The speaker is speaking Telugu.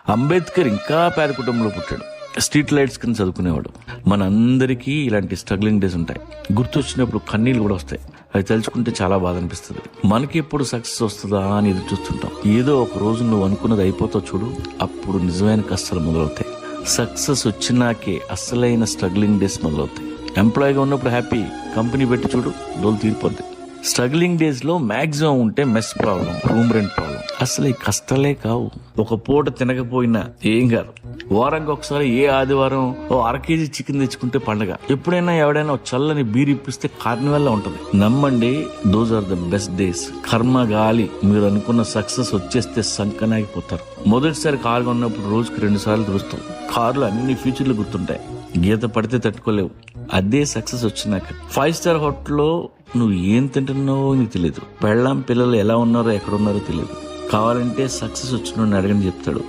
అంబేద్కర్ ఇంకా పేద కుటుంబంలో పుట్టాడు. స్ట్రీట్ లైట్స్ కింద చదువుకునేవాడు. మనందరికీ ఇలాంటి స్ట్రగ్లింగ్ డేస్ ఉంటాయి. గుర్తొచ్చినప్పుడు కన్నీళ్ళు కూడా వస్తాయి. అది తలుచుకుంటే చాలా బాధ అనిపిస్తుంది. మనకి ఎప్పుడు సక్సెస్ వస్తుందా అని ఎదురు చూస్తుంటాం. ఏదో ఒక రోజు నువ్వు అనుకున్నది అయిపోతావు చూడు, అప్పుడు నిజమైన కష్టాలు మొదలవుతాయి. సక్సెస్ వచ్చినాకే అసలైన స్ట్రగ్లింగ్ డేస్ మొదలవుతాయి. ఎంప్లాయీగా ఉన్నప్పుడు హ్యాపీ, కంపెనీ పెట్టి చూడు డోలు తీరిపోద్ది. స్ట్రగ్లింగ్ డేస్ లో మాక్సిమం ఉంటే mess problem, room rent problem. అసలు ఈ కష్టాలే కావు. ఒక పూట తినకపోయినా ఏం కాదు. వారానికి ఒకసారి ఏ ఆదివారం ఓ 1/2 kg చికెన్ తెచ్చుకుంటే పండగ. ఎప్పుడైనా ఎవడైనా చల్లని బీర్ ఇప్పిస్తే కార్నివల్ లా ఉంటది. నమ్మండి, those are the best days. కర్మ గాలి, మీరు అనుకున్న సక్సెస్ వచ్చేస్తే సంకనాగిపోతారు. మొదటిసారి కారు కొన్నప్పుడు రోజుకి 2 సార్లు తుడుస్తాం. కారులో అన్ని ఫీచర్లు గుర్తుంటాయి. గీత పడితే తట్టుకోలేవు. అదే సక్సెస్ వచ్చినాక 5 స్టార్ హోటల్లో నువ్వు ఏం తింటున్నావో నీకు తెలియదు. పెళ్ళాం పిల్లలు ఎలా ఉన్నారో ఎక్కడ ఉన్నారో తెలియదు. కావాలంటే సక్సెస్ వచ్చిన అడగని చెప్తాడు.